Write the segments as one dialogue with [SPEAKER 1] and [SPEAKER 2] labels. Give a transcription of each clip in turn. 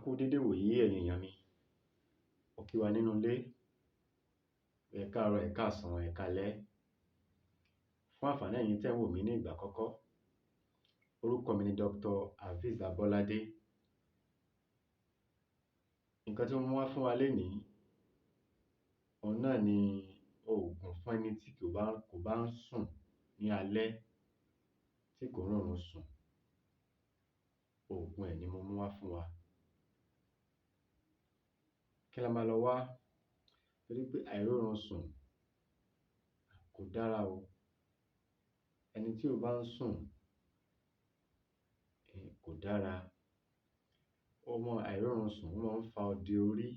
[SPEAKER 1] kú dédé wòyí ẹ̀yin èèyàn mi. Mo kí wa nínú ilé, ẹ káàárọ̀, ẹ káàsán, ẹ káalẹ́. Fún àǹfààní ẹ̀yin tẹ́ ń wò mí ní ìgbà àkọ́kọ́, orúkọ mi ni Dr. Hafiz Abolade. Nǹkan tí mo mú wá fún wa lénìí, òun náà ni oògùn fún ẹni tí kò bá ń sùn ní alẹ́, tí kò rọrùn sùn. Oògùn ẹ̀ ni mo mú wá fún wa. Kí la máa lọ wá? Torí pé àìrórun sùn kò dára o. Ẹni tí ò bá ń sùn kò dára. Àìrórun sùn ó máa ń fa òde orí.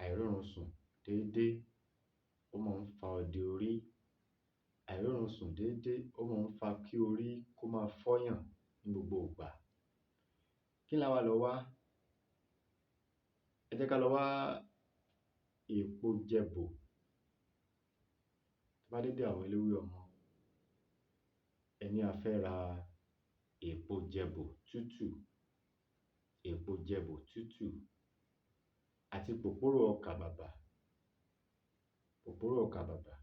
[SPEAKER 1] Àìrórun sùn déédéé ó máa ń fa òde orí. Àìrórun sùn déédéé ó máa ń fa kí orí kó máa fọ́yàn ní gbogbo ìgbà. Kí la wá lọ wá? Ẹ jẹ́ ká lọ wá èpo jẹ̀bò. Tí bá dédé àwọn eléwé ọmọ, ẹni a fẹ́ ra èpo jẹ̀bò tútù, èpo jẹ̀bò tútù àti pòpórò ọkà bàbà. Pòpórò ọkà bàbà.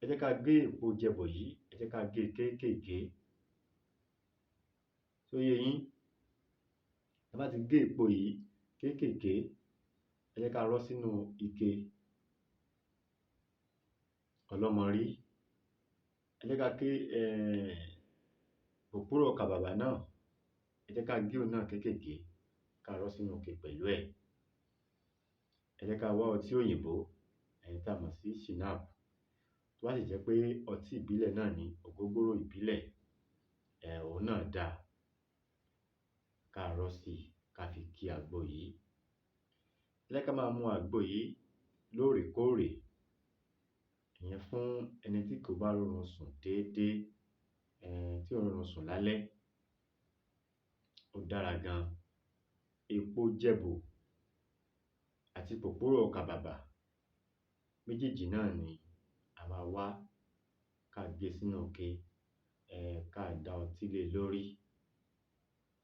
[SPEAKER 1] Ẹ jẹ́ ká gé èpo jẹ̀bò yìí, ẹ jẹ́ ká gé kéékèèké. Ṣó yé yín? Tá bá ti gé èpo yìí kéékèèké, ẹ jẹ́ ká rọ́ sínú ike ọlọ́mọrí. Ẹ jẹ́ ká gé pòpórò ọkà bàbà náà, ẹ jẹ́ ká gé òun náà kéékèèké, ká rọ́ sínú ike pẹ̀lú ẹ̀. Ẹ jẹ́ ká wá ọtí òyìnbó, èyí tí a mọ̀ sí Shinap. Tó bá sì jẹ́ pé ọtí ìbílẹ̀ náà ni, ògógóró ìbílẹ̀, òun náà dáa. Ká rọ́ sí i, ká fi ki àgbo yìí. Ẹ jẹ́ ká máa mu àgbo yìí lóòrèkóòrè. Ìyẹn fún ẹni tí kò bá rọrùn sùn déédéé, tí ò rọrùn sùn lálẹ́. Ó dára gan. Èpo jẹ̀bò àti pòpórò ọkà bàbà, méjèèjì náà ni a máa wá, ká gé sínú ike, ká da ọtí lé lórí.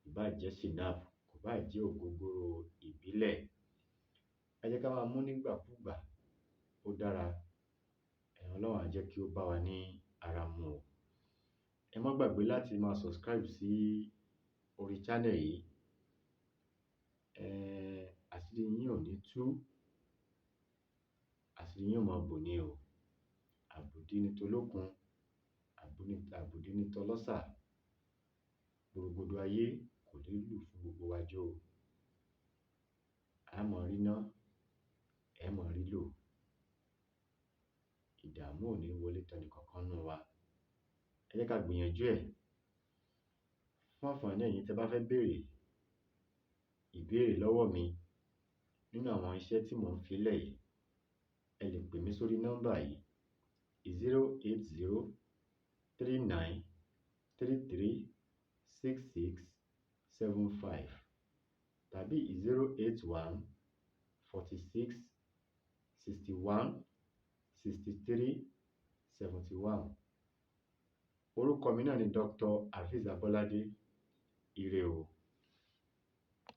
[SPEAKER 1] Kò bá jẹ́ Shinap, kò bá jẹ́ ògógóró ìbílẹ̀. Ẹ jẹ́ ká máa mú nígbàkúùgbà. Ó dára. Ọlọ́run á jẹ́ kí ó bá wa ní ara mu o. Ẹ má gbàgbé láti máa subscribe sí orí channel yìí. Àṣírí yín ò ní tú. Àṣírí yín ò máa bò ní o. Àbùdí ni tolókun, àbùdí ni tọlọ́ṣà. Gbòrògbòdò ayé kò ní lù fún gbogbo wa jó o. A máa rí ná, ẹ máa rí lò. Ìdààmú ò ní wọlé tọ ẹnì kankan nínú wa. Ẹ jẹ́ ká gbìyànjú ẹ̀. Fún àǹfààní ẹ̀yin tí ẹ bá fẹ́ béèrè ìbéèrè lọ́wọ́ mi nínú àwọn iṣẹ́ tí mò ń fi lẹ̀ yìí, ẹ lè pè mí sórí nọ́mbà yìí 08039336675 tàbí 08146616371. Orúkọ mi náà ni Dr. Hafiz Abolade. Ire o.